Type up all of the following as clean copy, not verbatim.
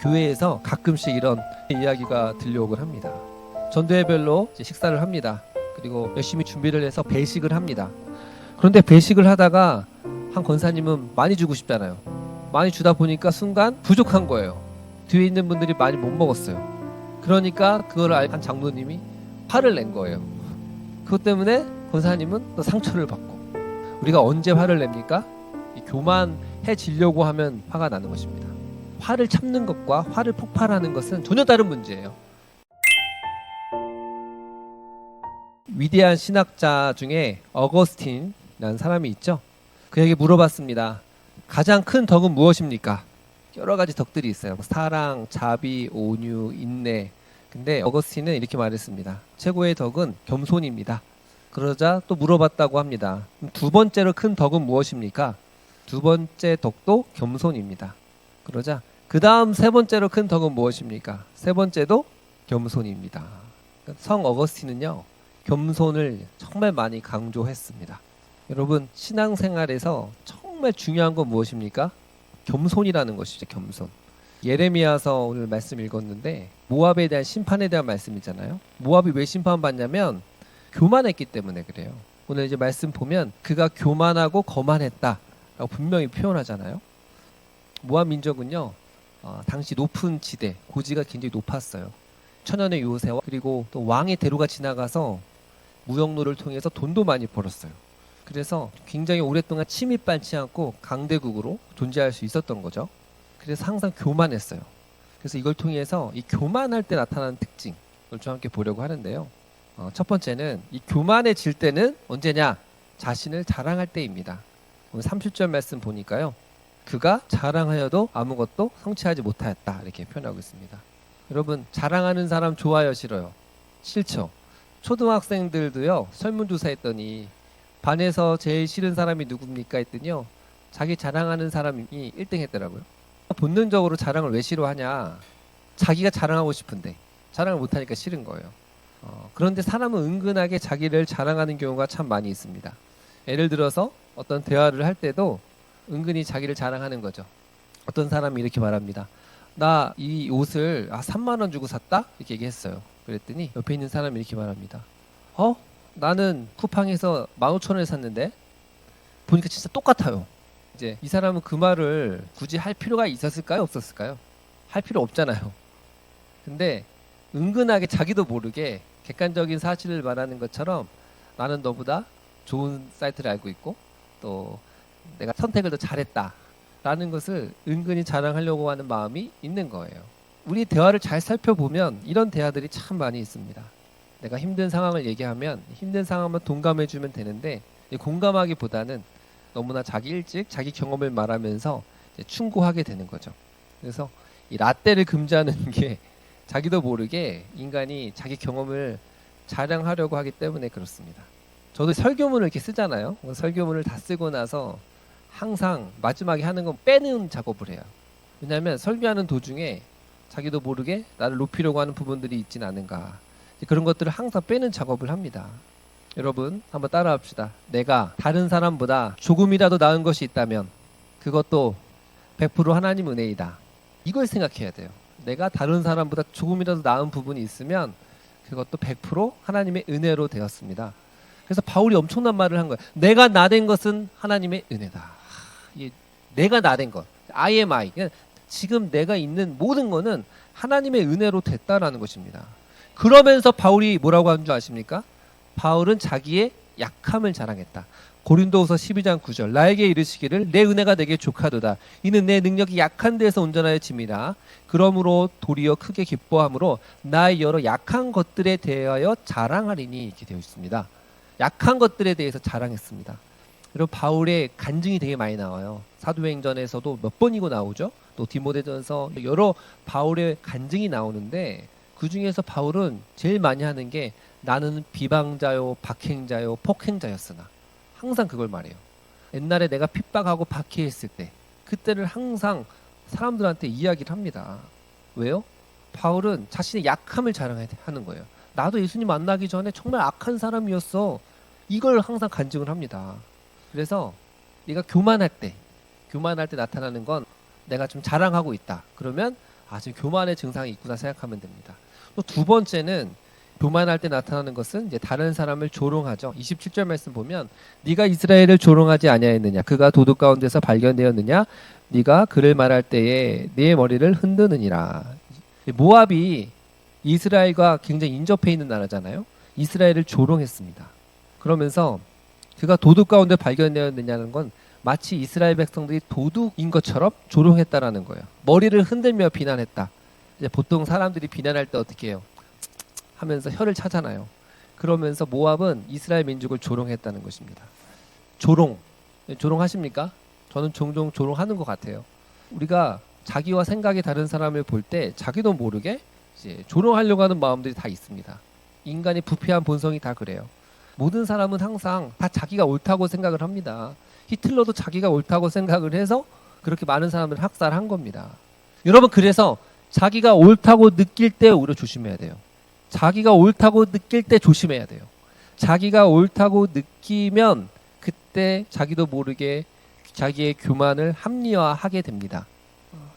교회에서 가끔씩 이런 이야기가 들려오곤 합니다. 전도회별로 이제 식사를 합니다. 그리고 열심히 준비를 해서 배식을 합니다. 그런데 배식을 하다가 한 권사님은 많이 주고 싶잖아요. 많이 주다 보니까 순간 부족한 거예요. 뒤에 있는 분들이 많이 못 먹었어요. 그러니까 그걸 한 장로님이 화를 낸 거예요. 그것 때문에 권사님은 또 상처를 받고, 우리가 언제 화를 냅니까? 교만해지려고 하면 화가 나는 것입니다. 화를 참는 것과 화를 폭발하는 것은 전혀 다른 문제예요. 위대한 신학자 중에 어거스틴이라는 사람이 있죠. 그에게 물어봤습니다. 가장 큰 덕은 무엇입니까? 여러 가지 덕들이 있어요. 사랑, 자비, 온유, 인내. 근데 어거스틴은 이렇게 말했습니다. 최고의 덕은 겸손입니다. 그러자 또 물어봤다고 합니다. 두 번째로 큰 덕은 무엇입니까? 두 번째 덕도 겸손입니다. 그러자 그 다음 세 번째로 큰 덕은 무엇입니까? 세 번째도 겸손입니다. 성 어거스틴은요, 겸손을 정말 많이 강조했습니다. 여러분, 신앙생활에서 정말 중요한 건 무엇입니까? 겸손이라는 것이죠. 겸손. 예레미야서 오늘 말씀 읽었는데 모압에 대한 심판에 대한 말씀이잖아요. 모압이 왜 심판받냐면 교만했기 때문에 그래요. 오늘 이제 말씀 보면 그가 교만하고 거만했다라고 분명히 표현하잖아요. 모압 민족은요, 당시 높은 지대, 고지가 굉장히 높았어요. 천연의 요새와 그리고 또 왕의 대로가 지나가서 무역로를 통해서 돈도 많이 벌었어요. 그래서 굉장히 오랫동안 침입받지 않고 강대국으로 존재할 수 있었던 거죠. 그래서 항상 교만했어요. 그래서 이걸 통해서 이 교만할 때 나타나는 특징을 좀 함께 보려고 하는데요. 첫 번째는 이 교만해질 때는 언제냐? 자신을 자랑할 때입니다. 오늘 30절 말씀 보니까요. 그가 자랑하여도 아무것도 성취하지 못하였다, 이렇게 표현하고 있습니다. 여러분, 자랑하는 사람 좋아요, 싫어요? 싫죠. 초등학생들도요, 설문조사 했더니 반에서 제일 싫은 사람이 누굽니까 했더니요, 자기 자랑하는 사람이 1등 했더라고요. 본능적으로 자랑을 왜 싫어하냐? 자기가 자랑하고 싶은데 자랑을 못하니까 싫은 거예요. 그런데 사람은 은근하게 자기를 자랑하는 경우가 참 많이 있습니다. 예를 들어서 어떤 대화를 할 때도 은근히 자기를 자랑하는 거죠. 어떤 사람이 이렇게 말합니다. 나 이 옷을 3만 원 주고 샀다? 이렇게 얘기했어요. 그랬더니 옆에 있는 사람이 이렇게 말합니다. 나는 쿠팡에서 15,000원에 샀는데 보니까 진짜 똑같아요. 이제 이 사람은 그 말을 굳이 할 필요가 있었을까요? 없었을까요? 할 필요 없잖아요. 근데 은근하게 자기도 모르게 객관적인 사실을 말하는 것처럼 나는 너보다 좋은 사이트를 알고 있고 또 내가 선택을 더 잘했다 라는 것을 은근히 자랑하려고 하는 마음이 있는 거예요. 우리 대화를 잘 살펴보면 이런 대화들이 참 많이 있습니다. 내가 힘든 상황을 얘기하면 힘든 상황만 동감해 주면 되는데 공감하기보다는 너무나 자기 일찍 자기 경험을 말하면서 이제 충고하게 되는 거죠. 그래서 이 라떼를 금지하는 게 자기도 모르게 인간이 자기 경험을 자랑하려고 하기 때문에 그렇습니다. 저도 설교문을 이렇게 쓰잖아요. 설교문을 다 쓰고 나서 항상 마지막에 하는 건 빼는 작업을 해요. 왜냐하면 설교하는 도중에 자기도 모르게 나를 높이려고 하는 부분들이 있진 않은가, 그런 것들을 항상 빼는 작업을 합니다. 여러분, 한번 따라합시다. 내가 다른 사람보다 조금이라도 나은 것이 있다면 그것도 100% 하나님 은혜이다. 이걸 생각해야 돼요. 내가 다른 사람보다 조금이라도 나은 부분이 있으면 그것도 100% 하나님의 은혜로 되었습니다. 그래서 바울이 엄청난 말을 한 거예요. 내가 나된 것은 하나님의 은혜다. 내가 나된 것, I am I. 지금 내가 있는 모든 거는 하나님의 은혜로 됐다라는 것입니다. 그러면서 바울이 뭐라고 하는 줄 아십니까? 바울은 자기의 약함을 자랑했다. 고린도후서 12장 9절 나에게 이르시기를 내 은혜가 내게 족하도다. 이는 내 능력이 약한 데에서 온전하여 짐이라. 그러므로 도리어 크게 기뻐함으로 나의 여러 약한 것들에 대하여 자랑하리니, 이렇게 되어 있습니다. 약한 것들에 대해서 자랑했습니다. 여러분, 바울의 간증이 되게 많이 나와요. 사도행전에서도 몇 번이고 나오죠. 또 디모데전서 여러 바울의 간증이 나오는데 그 중에서 바울은 제일 많이 하는 게 나는 비방자요, 박행자요, 폭행자였으나, 항상 그걸 말해요. 옛날에 내가 핍박하고 박해했을 때 그때를 항상 사람들한테 이야기를 합니다. 왜요? 바울은 자신의 약함을 자랑하는 거예요. 나도 예수님 만나기 전에 정말 악한 사람이었어. 이걸 항상 간증을 합니다. 그래서 네가 교만할 때 나타나는 건 내가 좀 자랑하고 있다. 그러면 지금 교만의 증상이 있구나 생각하면 됩니다. 또 두 번째는 교만할 때 나타나는 것은 이제 다른 사람을 조롱하죠. 27절 말씀 보면 네가 이스라엘을 조롱하지 아니하였느냐 그가 도둑 가운데서 발견되었느냐 네가 그를 말할 때에 네 머리를 흔드느니라. 모압이 이스라엘과 굉장히 인접해 있는 나라잖아요. 이스라엘을 조롱했습니다. 그러면서 그가 도둑 가운데 발견되었느냐는 건 마치 이스라엘 백성들이 도둑인 것처럼 조롱했다라는 거예요. 머리를 흔들며 비난했다. 이제 보통 사람들이 비난할 때 어떻게 해요? 하면서 혀를 차잖아요. 그러면서 모압은 이스라엘 민족을 조롱했다는 것입니다. 조롱하십니까? 저는 종종 조롱하는 것 같아요. 우리가 자기와 생각이 다른 사람을 볼 때 자기도 모르게 이제 조롱하려고 하는 마음들이 다 있습니다. 인간의 부패한 본성이 다 그래요. 모든 사람은 항상 다 자기가 옳다고 생각을 합니다. 히틀러도 자기가 옳다고 생각을 해서 그렇게 많은 사람들을 학살한 겁니다. 여러분, 그래서 자기가 옳다고 느낄 때 오히려 조심해야 돼요. 자기가 옳다고 느낄 때 조심해야 돼요. 자기가 옳다고 느끼면 그때 자기도 모르게 자기의 교만을 합리화하게 됩니다.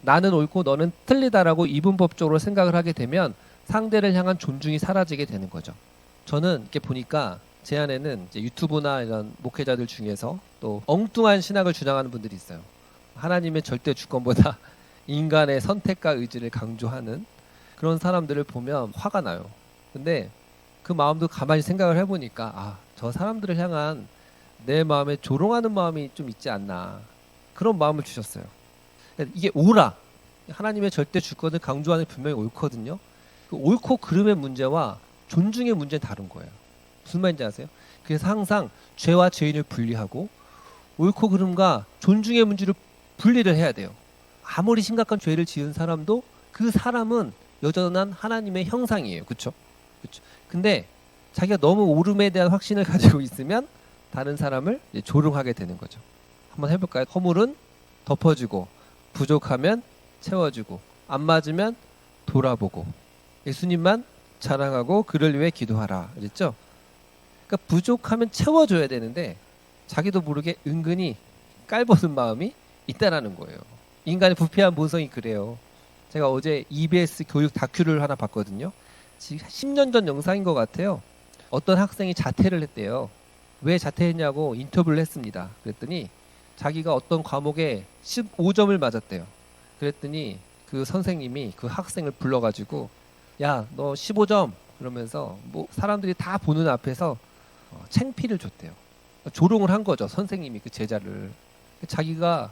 나는 옳고 너는 틀리다라고 이분법적으로 생각을 하게 되면 상대를 향한 존중이 사라지게 되는 거죠. 저는 이렇게 보니까 제 안에는 이제 유튜브나 이런 목회자들 중에서 또 엉뚱한 신학을 주장하는 분들이 있어요. 하나님의 절대 주권보다 인간의 선택과 의지를 강조하는 그런 사람들을 보면 화가 나요. 근데 그 마음도 가만히 생각을 해보니까 저 사람들을 향한 내 마음에 조롱하는 마음이 좀 있지 않나, 그런 마음을 주셨어요. 이게 옳아, 하나님의 절대 주권을 강조하는 분명히 옳거든요. 그 옳고 그름의 문제와 존중의 문제는 다른 거예요. 무슨 말인지 아세요? 그래서 항상 죄와 죄인을 분리하고 옳고 그름과 존중의 문제를 분리를 해야 돼요. 아무리 심각한 죄를 지은 사람도 그 사람은 여전한 하나님의 형상이에요. 그렇죠? 근데 자기가 너무 옳음에 대한 확신을 가지고 있으면 다른 사람을 조롱하게 되는 거죠. 한번 해볼까요? 허물은 덮어주고 부족하면 채워주고 안 맞으면 돌아보고 예수님만 자랑하고 그를 위해 기도하라. 그랬죠? 그러니까 부족하면 채워줘야 되는데 자기도 모르게 은근히 깔보는 마음이 있다라는 거예요. 인간의 부패한 본성이 그래요. 제가 어제 EBS 교육 다큐를 하나 봤거든요. 지금 10년 전 영상인 것 같아요. 어떤 학생이 자퇴를 했대요. 왜 자퇴했냐고 인터뷰를 했습니다. 그랬더니 자기가 어떤 과목에 15점을 맞았대요. 그랬더니 그 선생님이 그 학생을 불러가지고 야, 너 15점 그러면서 뭐 사람들이 다 보는 앞에서 창피를 줬대요. 조롱을 한 거죠. 선생님이 그 제자를. 자기가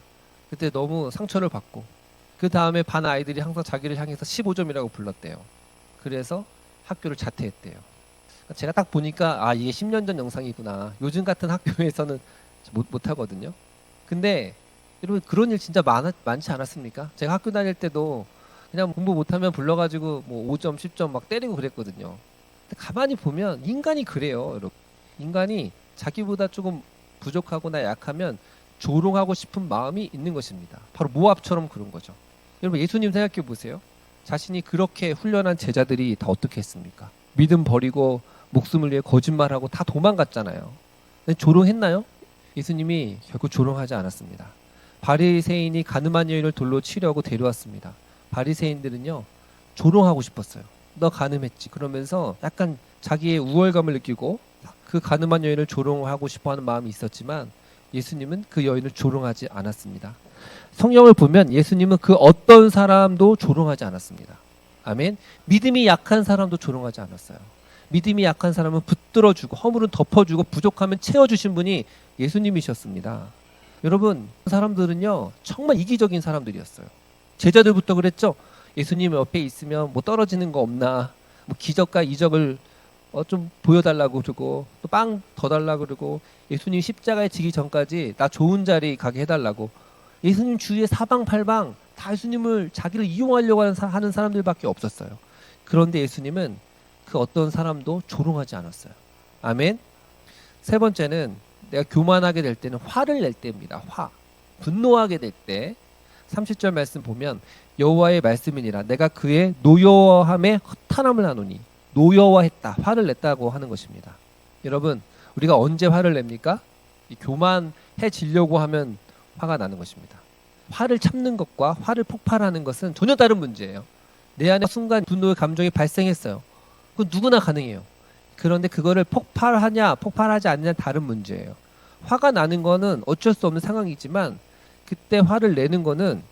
그때 너무 상처를 받고 그 다음에 반 아이들이 항상 자기를 향해서 15점이라고 불렀대요. 그래서 학교를 자퇴했대요. 제가 딱 보니까 이게 10년 전 영상이구나. 요즘 같은 학교에서는 못 하거든요. 근데 여러분, 그런 일 진짜 많지 않았습니까? 제가 학교 다닐 때도 그냥 공부 못하면 불러가지고 뭐 5점, 10점 막 때리고 그랬거든요. 근데 가만히 보면 인간이 그래요, 여러분. 인간이 자기보다 조금 부족하거나 약하면 조롱하고 싶은 마음이 있는 것입니다. 바로 모압처럼 그런 거죠. 여러분, 예수님 생각해 보세요. 자신이 그렇게 훈련한 제자들이 다 어떻게 했습니까? 믿음 버리고 목숨을 위해 거짓말하고 다 도망갔잖아요. 근데 조롱했나요? 예수님이 결국 조롱하지 않았습니다. 바리새인이 가늠한 여인을 돌로 치려고 데려왔습니다. 바리새인들은요, 조롱하고 싶었어요. 너 가늠했지. 그러면서 약간 자기의 우월감을 느끼고 그 가늠한 여인을 조롱하고 싶어하는 마음이 있었지만 예수님은 그 여인을 조롱하지 않았습니다. 성경을 보면 예수님은 그 어떤 사람도 조롱하지 않았습니다. 아멘. 믿음이 약한 사람도 조롱하지 않았어요. 믿음이 약한 사람은 붙들어주고 허물은 덮어주고 부족하면 채워주신 분이 예수님이셨습니다. 여러분, 사람들은요 정말 이기적인 사람들이었어요. 제자들부터 그랬죠. 예수님 옆에 있으면 뭐 떨어지는 거 없나, 뭐 기적과 이적을 좀 보여달라고 그러고 또 빵 더 달라고 그러고 예수님 십자가에 지기 전까지 나 좋은 자리 가게 해달라고. 예수님 주위에 사방팔방 다 예수님을 자기를 이용하려고 하는 사람들밖에 없었어요. 그런데 예수님은 그 어떤 사람도 조롱하지 않았어요. 아멘. 세 번째는 내가 교만하게 될 때는 화를 낼 때입니다. 분노하게 될 때 30절 말씀 보면 여호와의 말씀이니라 내가 그의 노여함에 허탄함을 하노니. 노여워했다, 화를 냈다고 하는 것입니다. 여러분, 우리가 언제 화를 냅니까? 교만해지려고 하면 화가 나는 것입니다. 화를 참는 것과 화를 폭발하는 것은 전혀 다른 문제예요. 내 안에 순간 분노의 감정이 발생했어요. 그건 누구나 가능해요. 그런데 그거를 폭발하냐 폭발하지 않느냐 다른 문제예요. 화가 나는 거는 어쩔 수 없는 상황이지만 그때 화를 내는 거는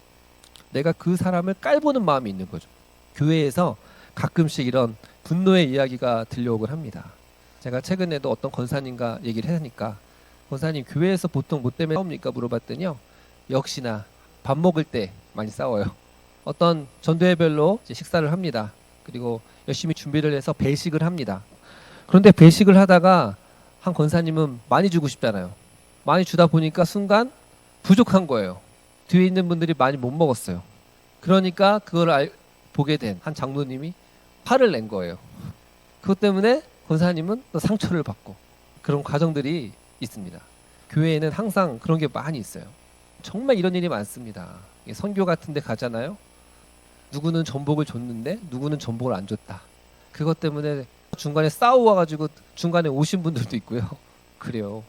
내가 그 사람을 깔보는 마음이 있는 거죠. 교회에서 가끔씩 이런 분노의 이야기가 들려오곤 합니다. 제가 최근에도 어떤 권사님과 얘기를 하니까 권사님 교회에서 보통 뭐 때문에 싸웁니까 물어봤더니요. 역시나 밥 먹을 때 많이 싸워요. 어떤 전도회별로 이제 식사를 합니다. 그리고 열심히 준비를 해서 배식을 합니다. 그런데 배식을 하다가 한 권사님은 많이 주고 싶잖아요. 많이 주다 보니까 순간 부족한 거예요. 뒤에 있는 분들이 많이 못 먹었어요. 그러니까 그걸 보게 된 한 장로님이 화를 낸 거예요. 그것 때문에 권사님은 또 상처를 받고 그런 과정들이 있습니다. 교회에는 항상 그런 게 많이 있어요. 정말 이런 일이 많습니다. 선교 같은 데 가잖아요. 누구는 전복을 줬는데 누구는 전복을 안 줬다. 그것 때문에 중간에 싸워가지고 중간에 오신 분들도 있고요. 그래요.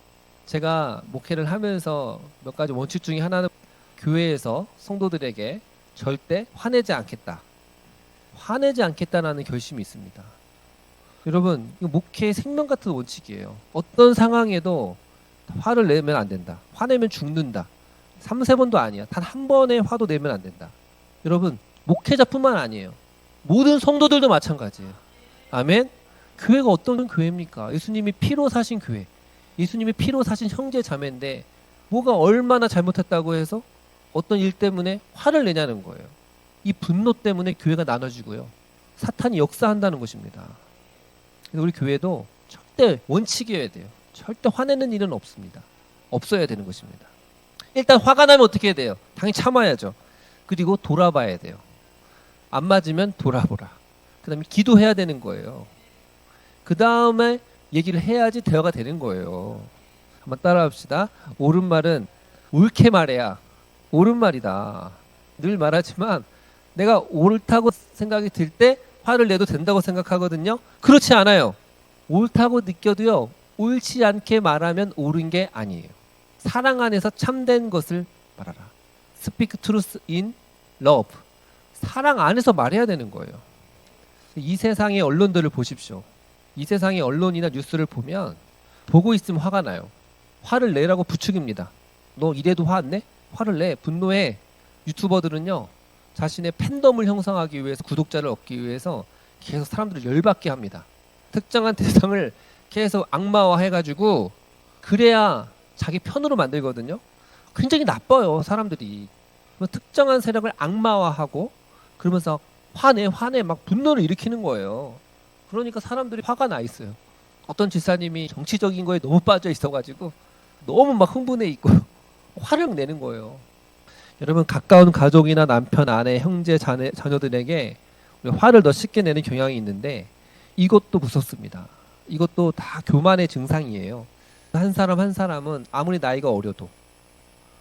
제가 목회를 하면서 몇 가지 원칙 중에 하나는 교회에서 성도들에게 절대 화내지 않겠다. 화내지 않겠다라는 결심이 있습니다. 여러분, 이거 목회의 생명 같은 원칙이에요. 어떤 상황에도 화를 내면 안 된다. 화내면 죽는다. 3-4번도 아니야. 단 한 번의 화도 내면 안 된다. 여러분, 목회자뿐만 아니에요. 모든 성도들도 마찬가지예요. 아멘? 교회가 어떤 교회입니까? 예수님이 피로 사신 교회. 예수님이 피로 사신 형제 자매인데 뭐가 얼마나 잘못했다고 해서 어떤 일 때문에 화를 내냐는 거예요. 이 분노 때문에 교회가 나눠지고요. 사탄이 역사한다는 것입니다. 그래서 우리 교회도 절대 원칙이어야 돼요. 절대 화내는 일은 없습니다. 없어야 되는 것입니다. 일단 화가 나면 어떻게 해야 돼요? 당연히 참아야죠. 그리고 돌아봐야 돼요. 안 맞으면 돌아보라. 그 다음에 기도해야 되는 거예요. 그 다음에 얘기를 해야지 대화가 되는 거예요. 한번 따라합시다. 옳은 말은 옳게 말해야 옳은 말이다. 늘 말하지만 내가 옳다고 생각이 들 때 화를 내도 된다고 생각하거든요. 그렇지 않아요. 옳다고 느껴도요. 옳지 않게 말하면 옳은 게 아니에요. 사랑 안에서 참된 것을 말하라. Speak truth in love. 사랑 안에서 말해야 되는 거예요. 이 세상의 언론들을 보십시오. 이 세상의 언론이나 뉴스를 보면 보고 있으면 화가 나요. 화를 내라고 부추깁니다. 너 이래도 화 안 내? 화를 내. 분노해. 유튜버들은요. 자신의 팬덤을 형성하기 위해서 구독자를 얻기 위해서 계속 사람들을 열받게 합니다. 특정한 대상을 계속 악마화해가지고 그래야 자기 편으로 만들거든요. 굉장히 나빠요. 사람들이. 특정한 세력을 악마화하고 그러면서 화내 막 분노를 일으키는 거예요. 그러니까 사람들이 화가 나 있어요. 어떤 집사님이 정치적인 거에 너무 빠져 있어가지고 너무 막 흥분해 있고 화를 내는 거예요. 여러분 가까운 가족이나 남편, 아내, 형제, 자녀들에게 우리 화를 더 쉽게 내는 경향이 있는데 이것도 무섭습니다. 이것도 다 교만의 증상이에요. 한 사람 한 사람은 아무리 나이가 어려도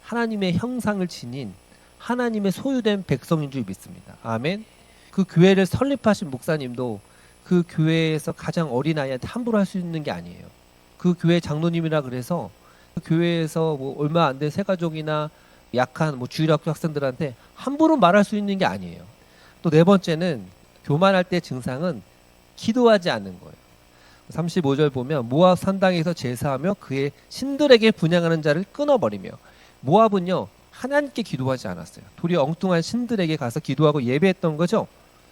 하나님의 형상을 지닌 하나님의 소유된 백성인 줄 믿습니다. 아멘. 그 교회를 설립하신 목사님도 그 교회에서 가장 어린 아이한테 함부로 할 수 있는 게 아니에요. 그 교회 장로님이라 그래서 그 교회에서 뭐 얼마 안 된 새가족이나 약한 뭐 주일학교 학생들한테 함부로 말할 수 있는 게 아니에요. 또 네 번째는 교만할 때 증상은 기도하지 않는 거예요. 35절 보면 모압 산당에서 제사하며 그의 신들에게 분향하는 자를 끊어버리며 모압은요 하나님께 기도하지 않았어요. 도리어 엉뚱한 신들에게 가서 기도하고 예배했던 거죠.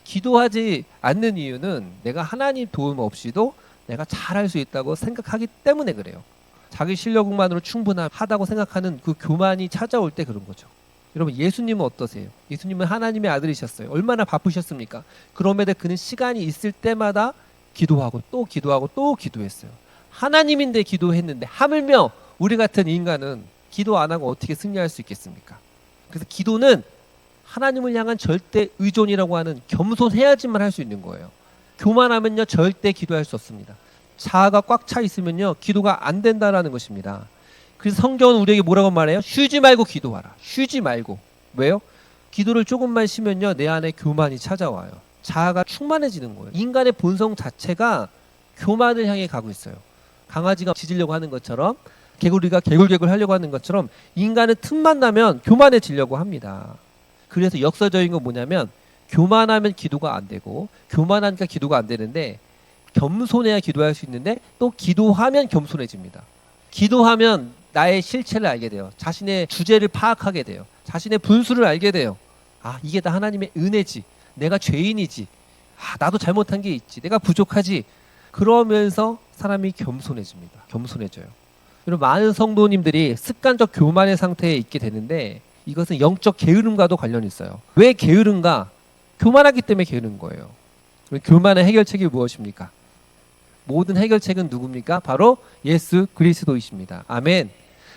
기도하지 않는 이유는 내가 하나님 도움 없이도 내가 잘할 수 있다고 생각하기 때문에 그래요. 자기 실력만으로 충분하다고 생각하는 그 교만이 찾아올 때 그런 거죠. 여러분 예수님은 어떠세요? 예수님은 하나님의 아들이셨어요. 얼마나 바쁘셨습니까? 그럼에도 그는 시간이 있을 때마다 기도하고 또 기도하고 또 기도했어요. 하나님인데 기도했는데 하물며 우리 같은 인간은 기도 안 하고 어떻게 승리할 수 있겠습니까? 그래서 기도는 하나님을 향한 절대 의존이라고 하는 겸손해야지만 할 수 있는 거예요. 교만하면요 절대 기도할 수 없습니다. 자아가 꽉 차 있으면요 기도가 안 된다라는 것입니다. 그래서 성경은 우리에게 뭐라고 말해요? 쉬지 말고 기도하라. 쉬지 말고. 왜요? 기도를 조금만 쉬면요 내 안에 교만이 찾아와요. 자아가 충만해지는 거예요. 인간의 본성 자체가 교만을 향해 가고 있어요. 강아지가 짖으려고 하는 것처럼 개구리가 개굴개굴 하려고 하는 것처럼 인간은 틈만 나면 교만해지려고 합니다. 그래서 역사적인 건 뭐냐면 교만하면 기도가 안 되고 교만하니까 기도가 안 되는데 겸손해야 기도할 수 있는데 또 기도하면 겸손해집니다. 기도하면 나의 실체를 알게 돼요. 자신의 주제를 파악하게 돼요. 자신의 분수를 알게 돼요. 아, 이게 다 하나님의 은혜지. 내가 죄인이지. 아, 나도 잘못한 게 있지. 내가 부족하지. 그러면서 사람이 겸손해집니다. 겸손해져요. 여러분, 많은 성도님들이 습관적 교만의 상태에 있게 되는데 이것은 영적 게으름과도 관련이 있어요. 왜 게으른가? 교만하기 때문에 게으른 거예요. 교만의 해결책이 무엇입니까? 모든 해결책은 누굽니까? 바로 예수 그리스도이십니다. 아멘.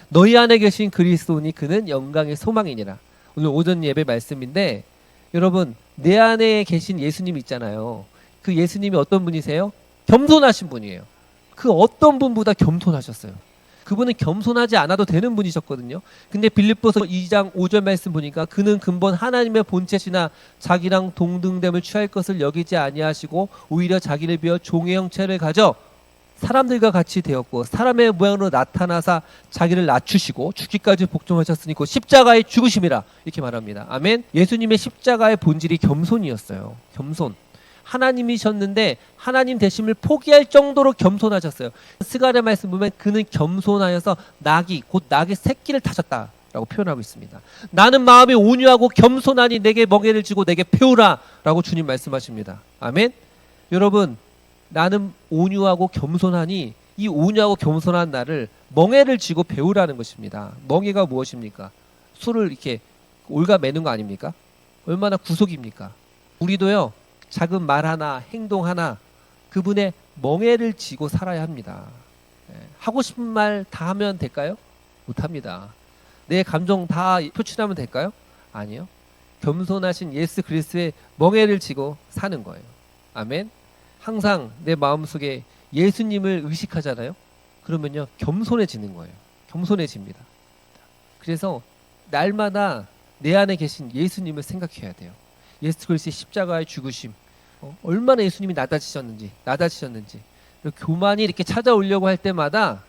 너희 안에 계신 그리스도니 그는 영광의 소망이니라. 오늘 오전 예배 말씀인데 여러분, 내 안에 계신 예수님 있잖아요. 그 예수님이 어떤 분이세요? 겸손하신 분이에요. 그 어떤 분보다 겸손하셨어요. 그분은 겸손하지 않아도 되는 분이셨거든요. 근데 빌립보서 2장 5절 말씀 보니까 그는 근본 하나님의 본체시나 자기랑 동등됨을 취할 것을 여기지 아니하시고 오히려 자기를 비워 종의 형체를 가져 사람들과 같이 되었고 사람의 모양으로 나타나사 자기를 낮추시고 죽기까지 복종하셨으니 곧 십자가의 죽으심이라 이렇게 말합니다. 아멘. 예수님의 십자가의 본질이 겸손이었어요. 겸손. 하나님이셨는데 하나님 되심을 포기할 정도로 겸손하셨어요. 스가랴 말씀 보면 그는 겸손하여서 낙이 곧 낙의 새끼를 타셨다라고 표현하고 있습니다. 나는 마음이 온유하고 겸손하니 내게 멍에를 쥐고 내게 배우라 라고 주님 말씀하십니다. 아멘. 여러분, 나는 온유하고 겸손하니 이 온유하고 겸손한 나를 멍에를 쥐고 배우라는 것입니다. 멍에가 무엇입니까? 술을 이렇게 올가매는 거 아닙니까? 얼마나 구속입니까? 우리도요, 작은 말 하나, 행동 하나, 그분의 멍에를 쥐고 살아야 합니다. 하고 싶은 말 다 하면 될까요? 못합니다. 내 감정 다 표출하면 될까요? 아니요. 겸손하신 예수 그리스도의 멍에를 쥐고 사는 거예요. 아멘. 항상 내 마음속에 예수님을 의식하잖아요. 그러면요, 겸손해지는 거예요. 겸손해집니다. 그래서 날마다 내 안에 계신 예수님을 생각해야 돼요. 예수 그리스도의 십자가의 죽으심, 얼마나 예수님이 낮아지셨는지 그리고 교만이 이렇게 찾아오려고 할 때마다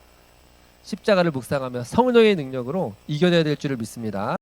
십자가를 묵상하며 성령의 능력으로 이겨내야 될 줄을 믿습니다.